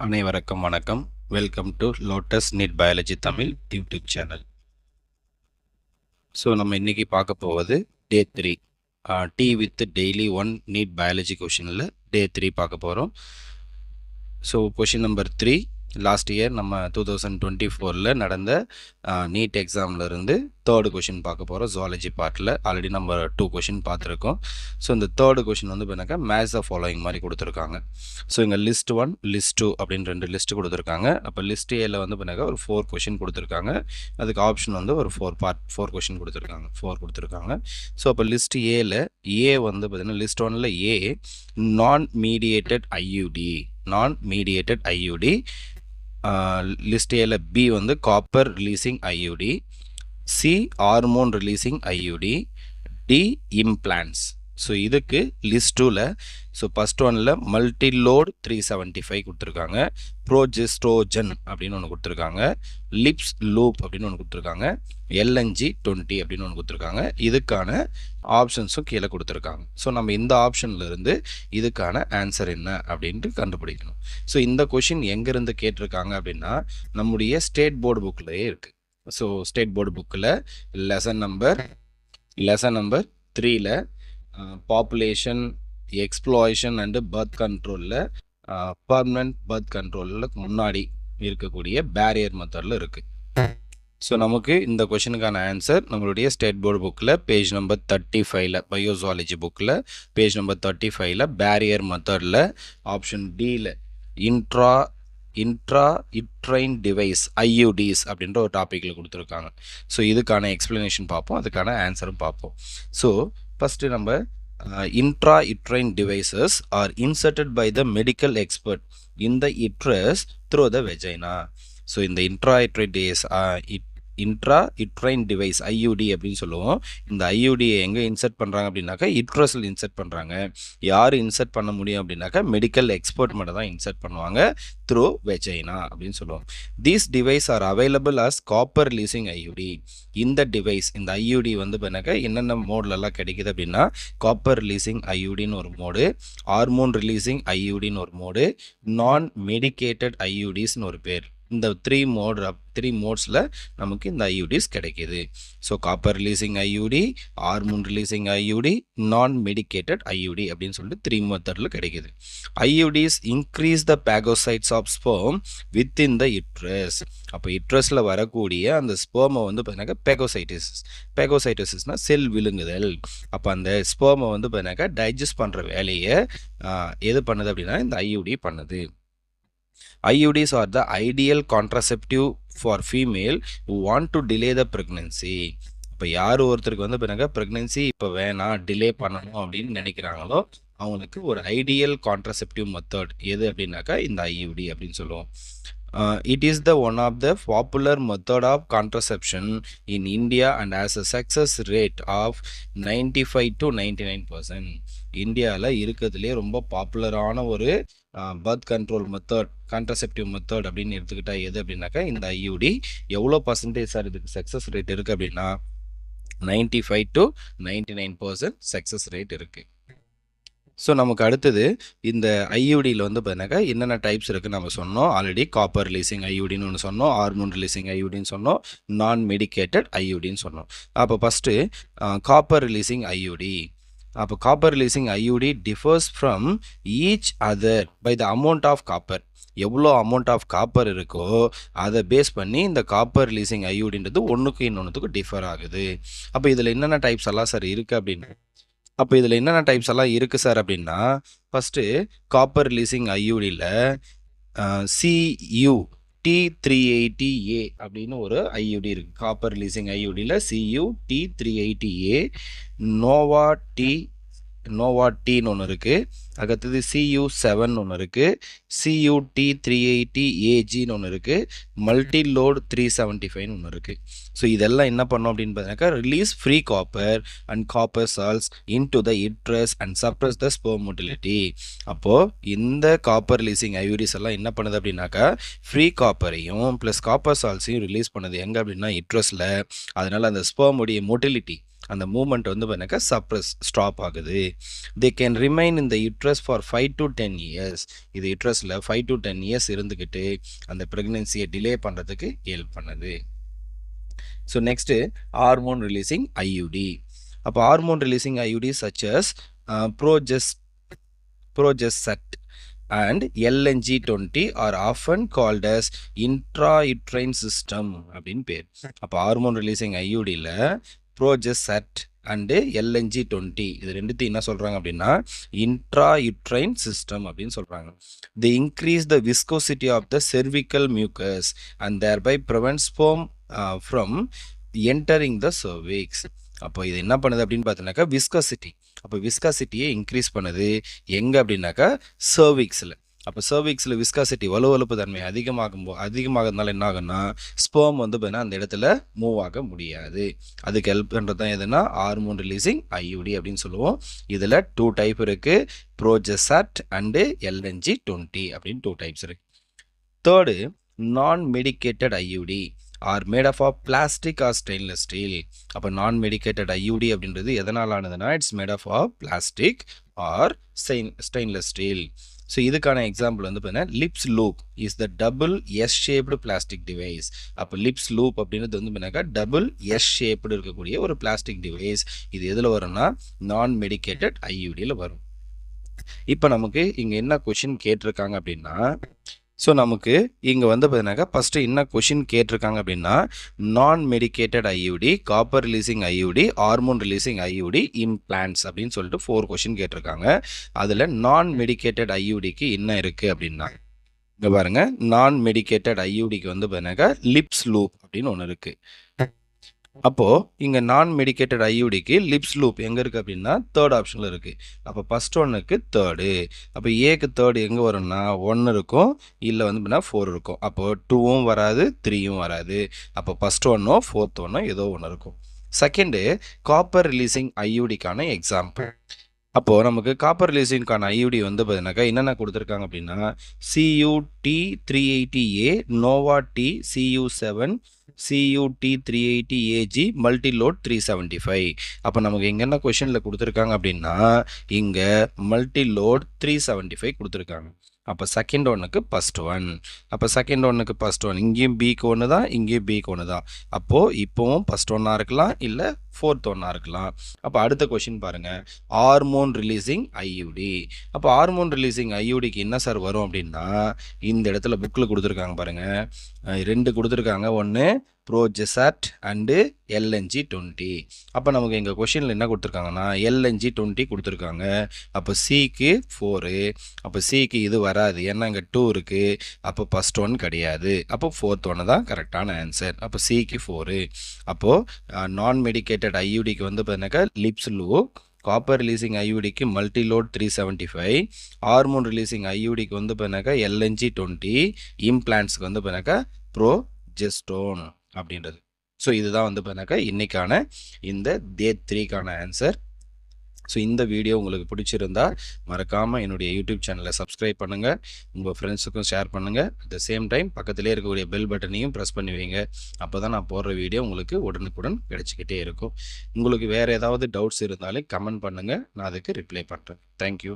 அனைவருக்கும் வணக்கம். Welcome to Lotus NEET biology Tamil YouTube channel. So நம்ம இன்னைக்கு பார்க்க போவது day 3 D with daily 1 NEET biology கொஷினில் டே 3 பார்க்க போகிறோம். So question number 3 last year நம்ம 2024 நடந்த நீட் எக்ஸாமில் இருந்து தேர்டு கொஷின் பார்க்க போகிறோம். ஜுவாலஜி பார்ட்டில் ஆல்ரெடி நம்ம 2 கொஷின் பார்த்துருக்கோம். ஸோ இந்த தேர்டு கொஷின் வந்து பார்த்தீங்கன்னா மேட்ச் த ஃபாலோயிங் மாதிரி கொடுத்துருக்காங்க. ஸோ இங்கே லிஸ்ட் 1 லிஸ்ட் 2 அப்படின்னு 2 லிஸ்ட் கொடுத்துருக்காங்க. அப்போ லிஸ்ட் ஏல வந்து பார்த்தீங்கன்னா ஒரு 4 கொஷின் கொடுத்துருக்காங்க. அதுக்கு ஆப்ஷன் வந்து ஒரு 4 கொஷின் கொடுத்துருக்காங்க, 4 கொடுத்துருக்காங்க. ஸோ அப்போ லிஸ்ட் ஏல ஏ வந்து பார்த்தீங்கன்னா லிஸ்ட் 1ல் A non mediated IUD, list ஏல பி வந்து copper releasing IUD, C hormone releasing IUD, D implants. So இதுக்கு லிஸ்ட் 2ல் ஸோ ஃபஸ்ட் ஒனில் மல்டிலோட் 375 கொடுத்துருக்காங்க, ப்ரோஜெஸ்ட்ரோஜன் அப்படின்னு ஒன்று கொடுத்துருக்காங்க, லிப்ஸ் லூப் அப்படின்னு ஒன்று கொடுத்துருக்காங்க, எல்என்ஜி 20 அப்படின்னு ஒன்று கொடுத்துருக்காங்க. இதுக்கான ஆப்ஷன்ஸும் கீழே கொடுத்துருக்காங்க. ஸோ நம்ம இந்த ஆப்ஷனில் இருந்து இதுக்கான ஆன்சர் என்ன அப்படின்ட்டு கண்டுபிடிக்கணும். ஸோ இந்த கொஷின் எங்கேருந்து கேட்டிருக்காங்க அப்படின்னா நம்முடைய ஸ்டேட் போர்டு புக்லேயே இருக்குது. ஸோ ஸ்டேட் போர்டு புக்கில் லெசன் நம்பர் 3ல் பாப்புலேஷன் எக்ஸ்ப்ளாய்ஷன் அண்டு பர்த் கண்ட்ரோலில் பர்மனன்ட் பர்த் கண்ட்ரோலில் முன்னாடி இருக்கக்கூடிய பேரியர் மெத்தடில் இருக்குது. ஸோ நமக்கு இந்த கொஷனுக்கான ஆன்சர் நம்மளுடைய ஸ்டேட் போர்டு புக்கில் பேஜ் நம்பர் 35ல் பயோசுவாலஜி புக்கில் பேஜ் நம்பர் 35ல் பேரியர் மெத்தடில் ஆப்ஷன் டியில் இன்ட்ரா யுட்ரைன் டிவைஸ் ஐயூடிஸ் அப்படின்ற ஒரு டாப்பிக்கில் கொடுத்துருக்காங்க. ஸோ இதுக்கான எக்ஸ்ப்ளனேஷன் பார்ப்போம், அதுக்கான ஆன்சரும் பார்ப்போம். ஸோ ஃபஸ்ட்டு நம்ம intra-uterine devices are inserted by the medical expert in the uterus through the vagina. So in the intra-uterine device IUD அப்படின்னு சொல்லுவோம். இந்த ஐயூடியை எங்கே இன்சர்ட் பண்ணுறாங்க அப்படின்னாக்கா யுட்ரஸில் இன்சர்ட் பண்ணுறாங்க. யார் இன்சர்ட் பண்ண முடியும் அப்படின்னாக்கா மெடிக்கல் எக்ஸ்பர்ட் மட்டும் தான் இன்சர்ட் பண்ணுவாங்க த்ரூ வெஜைனா அப்படின்னு சொல்லுவோம். These device are available as copper releasing IUD. இந்த டிவைஸ் இந்த ஐயூடி வந்து பண்ணாக்கா என்னென்ன மோட்லலாம் கிடைக்குது அப்படின்னா காப்பர் ரிலீசிங் ஐயூடின்னு ஒரு மோடு, ஹார்மோன் ரிலீசிங் ஐயூடின்னு ஒரு மோடு, நான் மெடிக்கேட்டட் ஐயூடிஸ்னு ஒரு பேர். இந்த 3 மோட்ஸில் நமக்கு இந்த ஐயூடிஸ் கிடைக்கிது. So copper releasing IUD, hormone releasing IUD, non medicated IUD அப்படின்னு சொல்லிட்டு 3 மெத்தடில் கிடைக்கிது. IUDs increase the phagocytes of sperm within the uterus. அப்போ யுட்ரஸில் வரக்கூடிய அந்த ஸ்பெர்மை வந்து பார்த்தீங்கன்னாக்கா பேகோசைட்டோசிஸ்னால் செல் விழுங்குதல். அப்போ அந்த ஸ்பெர்மை வந்து பார்த்தீங்கன்னாக்கா டைஜஸ்ட் பண்ணுற வேலையை எது பண்ணுது அப்படின்னா இந்த ஐயூடி பண்ணுது. IUDs are the ideal contraceptive for female who want to delay the pregnancy. இப்போ யார் ஒருத்தருக்கு வந்து பிறகு ப்ரெக்னென்சி இப்போ வேணாம் டிலே பண்ணணும் அப்படின்னு நினைக்கிறாங்களோ அவங்களுக்கு ஒரு ஐடியல் கான்ட்ரசெப்டிவ் மெத்தட் எது அப்படின்னாக்கா இந்த ஐயூடி அப்படின்னு சொல்லுவோம். It is the one of the popular method of contraception in India and has a success rate of 95 to 99%. இந்தியாவில் இருக்கிறதுலே ரொம்ப பாப்புலரான ஒரு birth control method contraceptive method அப்படின்னு எடுத்துக்கிட்டா எது அப்படின்னாக்கா இந்த ஐயூடி. எவ்வளோ பர்சன்டேஜ் சார் இதுக்கு சக்ஸஸ் ரேட் இருக்குது அப்படின்னா 95 to 99% சக்ஸஸ் ரேட் இருக்குது. ஸோ நமக்கு அடுத்தது இந்த ஐயூடியில் வந்து பார்த்தீங்கன்னாக்கா என்னென்ன டைப்ஸ் இருக்குன்னு நம்ம சொன்னோம் ஆல்ரெடி. காப்பர் ரிலீசிங் ஐயூடின்னு ஒன்று சொன்னோம், ஹார்மோன் ரிலீசிங் ஐயூடின்னு சொன்னோம், நான் மெடிக்கேட்டட் ஐயூடின்னு சொன்னோம். அப்போ ஃபஸ்ட்டு காப்பர் ரிலீசிங் ஐயூடி. அப்போ copper releasing IUD differs from each other by the amount of copper. எவ்வளோ அமௌண்ட் ஆஃப் காப்பர் இருக்கோ அதை பேஸ் பண்ணி இந்த காப்பர் ரிலீசிங் ஐயூடின்றது ஒன்றுக்கு இன்னொன்றுத்துக்கு டிஃபர் ஆகுது. அப்போ இதில் என்னென்ன டைப்ஸ் எல்லாம் சார் இருக்குது அப்படின்னு சார் அப்படின்னா ஃபஸ்ட்டு காப்பர் ரிலீசிங் ஐயூடியில் CU T380A அப்படின்னு ஒரு ஐயூடி இருக்குது. காப்பர் ரிலீசிங் ஐயூடியில் CU T380A, நோவா டீன்னு ஒன்று இருக்குது. அடுத்தது CU7 ஒன்று இருக்குது, CU T380AGன்னு ஒன்று இருக்குது, மல்டிலோட் 375 ஒன்று இருக்குது. ஸோ இதெல்லாம் என்ன பண்ணோம் அப்படின்னு பார்த்தீங்கன்னாக்கா release free copper and copper Salz into the uterus and suppress the sperm motility. அப்போது இந்த காப்பர் ரிலீசிங் ஐயூடிஸ் எல்லாம் என்ன பண்ணுது அப்படின்னாக்கா ஃப்ரீ காப்பரையும் ப்ளஸ் காப்பர் சால்ஸையும் ரிலீஸ் பண்ணுது எங்கே அப்படின்னா யுட்ரஸில். அதனால் அந்த ஸ்பெர்முடைய மோட்டிலிட்டி அந்த மூமெண்ட் வந்து பார்த்தீங்கன்னாக்கா சப்ரஸ் ஸ்டாப் ஆகுது. They can remain in the uterus for 5 to 10 years. இது யூட்ரஸில் 5 to 10 இயர்ஸ் இருந்துக்கிட்டு அந்த ப்ரெக்னென்சியை டிலே பண்ணுறதுக்கு ஹெல்ப் பண்ணுது. So next hormone releasing IUD. அப்போ hormone releasing IUD such as progestasert and LNG-20 are often called as intrauterine system அப்படின்னு பேர். அப்போ ஹார்மோன் ரிலீசிங் ஐயூடியில் ப்ரோஜெஸ்டட் அண்டு LNG-20 இது ரெண்டுத்தையும் என்ன சொல்கிறாங்க அப்படின்னா intrauterine system அப்படின்னு சொல்கிறாங்க. They increase the viscosity of the cervical mucus and thereby prevent sperm from entering the cervix. அப்போ இது என்ன பண்ணுது அப்படின்னு பார்த்தீங்கன்னாக்கா விஸ்காசிட்டி. அப்போ விஸ்காசிட்டியை இன்க்ரீஸ் பண்ணுது எங்கே அப்படின்னாக்கா சர்விக்ஸில். அப்போ சர்விக்ஸில் விஸ்காசிட்டி வலுவழுப்பு தன்மை அதிகமாகறதுனால என்ன ஆகுன்னா ஸ்பெர்ம் வந்து பார்த்தீங்கன்னா அந்த இடத்துல மூவ் ஆக முடியாது. அதுக்கு ஹெல்ப் பண்ணுறது தான் எதுனா ஹார்மோன் ரிலீசிங் ஐயூடி அப்படின்னு சொல்லுவோம். இதில் 2 டைப் இருக்குது, ப்ரோஜெஸ்டட் அண்டு LNG-20 அப்படின்னு 2 டைப்ஸ் இருக்குது. Third non medicated IUD are made of plastic or stainless steel. அப்போ நான் மெடிக்கேட்டட் ஐயூடி அப்படின்றது எதனால் ஆனதுன்னா it's made of plastic or stainless steel. So இதுக்கான எக்ஸாம்பிள் வந்து பார்த்தீங்கன்னா Lippes loop is the double S shaped plastic device. அப்போ Lippes loop அப்படின்றது வந்து பார்த்தீங்கன்னா டபுள் எஸ் ஷேப்டு இருக்கக்கூடிய ஒரு பிளாஸ்டிக் டிவைஸ். இது எதில் வரும்னா நான் மெடிக்கேட்டட் ஐயூடியில் வரும். இப்போ நமக்கு இங்கே என்ன கொஷின் கேட்டிருக்காங்க அப்படின்னா ஸோ நமக்கு இங்கே வந்து பார்த்தீங்கன்னாக்கா ஃபஸ்ட்டு என்ன கொஷின் கேட்டிருக்காங்க அப்படின்னா நான் medicated ஐயூடி, copper releasing IUD, hormone releasing ஐயூடி, implants அப்படின்னு சொல்லிட்டு 4 கொஷின் கேட்டிருக்காங்க. அதில் நான் மெடிக்கேட்டட் ஐயூடிக்கு என்ன இருக்குது அப்படின்னா இங்கே பாருங்கள், நான் மெடிக்கேட்டட் ஐயூடிக்கு வந்து பார்த்தீங்கன்னாக்கா லிப்ஸ் லூப் அப்படின்னு ஒன்று இருக்குது. அப்போது இங்கே நான் மெடிக்கேட்டட் ஐயூடிக்கு லிப்ஸ் லூப் எங்கே இருக்குது அப்படின்னா 3rd ஆப்ஷனில் இருக்குது. அப்போ ஃபஸ்ட் ஒன்னுக்கு 3rd. அப்போ ஏக்கு 3rd எங்கே வரும்னா 1 இருக்கும், இல்லை வந்து பார்த்தீங்கன்னா 4 இருக்கும். அப்போது 2ம் வராது, 3யும் வராது. அப்போ ஃபஸ்ட் 1ஓ 4th 1ஓ ஏதோ ஒன்று இருக்கும். செகண்டு காப்பர் ரிலீசிங் ஐயூடிக்கான எக்ஸாம்பிள். அப்போது நமக்கு காப்பர் ரிலீசிங்கான ஐயூடி வந்து பார்த்தீங்கன்னாக்கா என்னென்ன கொடுத்துருக்காங்க அப்படின்னா CUT380A, NOVA-T, CU7, CUT380AG, மல்டிலோட் 375. அப்போ நமக்கு இங்கே என்ன கொஷனில் கொடுத்துருக்காங்க அப்படின்னா இங்கே மல்டிலோட் 375 கொடுத்துருக்காங்க. அப்போ செகண்ட் ஒன்னுக்கு ஃபஸ்ட் 1. அப்போ செகண்ட் ஒன்னுக்கு ஃபஸ்ட் 1 இங்கேயும் பிக்கு 1 தான், இங்கேயும் பிக்கு 1 தான். அப்போது இப்போவும் ஃபஸ்ட் 1ஆக இருக்கலாம், இல்லை 4th 1ஆக இருக்கலாம். அப்போ அடுத்த கொஷின் பாருங்கள், ஹார்மோன் ரிலீசிங் ஐயூடி. அப்போ ஹார்மோன் ரிலீசிங் ஐயூடிக்கு என்ன சார் வரும் அப்படின்னா இந்த இடத்துல புக்கில் கொடுத்துருக்காங்க பாருங்கள், 2 கொடுத்துருக்காங்க. ஒன்று ப்ரோஜெஸ்டட் அண்டு LNG-20. அப்போ நமக்கு எங்கள் கொஷினில் என்ன கொடுத்துருக்காங்கன்னா LNG-20 கொடுத்துருக்காங்க. அப்போ சிக்கு 4. அப்போ சிக்கு இது வராது, ஏன்னா இங்கே 2 இருக்குது. அப்போ ஃபஸ்ட் 1 கிடையாது. அப்போ 4th 1 தான் கரெக்டான ஆன்சர். அப்போ சிக்கு 4. அப்போது நான் மெடிக்கேட்டட் ஐயூடிக்கு வந்து பார்த்தீங்கன்னாக்கா லிப்ஸ் லூப், காப்பர் ரிலீசிங் ஐயூடிக்கு மல்டிலோட் 375, ஹார்மோன் ரிலீசிங் ஐயூடிக்கு வந்து பார்த்தீங்கன்னாக்கா LNG-20, இம்ப்ளான்ட்ஸ்க்கு வந்து பார்த்தீங்கன்னாக்கா ப்ரோஜெஸ்டோன் அப்படின்றது. ஸோ இதுதான் வந்து பார்த்தீங்கன்னாக்கா இன்றைக்கான இந்த Day 3க்கான ஆன்சர். ஸோ இந்த வீடியோ உங்களுக்கு பிடிச்சிருந்தா மறக்காமல் என்னுடைய யூடியூப் சேனலை சப்ஸ்கிரைப் பண்ணுங்கள், உங்கள் ஃப்ரெண்ட்ஸுக்கும் ஷேர் பண்ணுங்கள். அட் த சேம் டைம் பக்கத்திலே இருக்கக்கூடிய பெல் பட்டனையும் ப்ரெஸ் பண்ணி வைங்க. அப்போ தான் நான் போடுற வீடியோ உங்களுக்கு உடனுக்குடன் கிடைச்சிக்கிட்டே இருக்கும். உங்களுக்கு வேறு ஏதாவது டவுட்ஸ் இருந்தாலும் கமெண்ட் பண்ணுங்கள், நான் அதுக்கு ரிப்ளை பண்ணுறேன். தேங்க்யூ.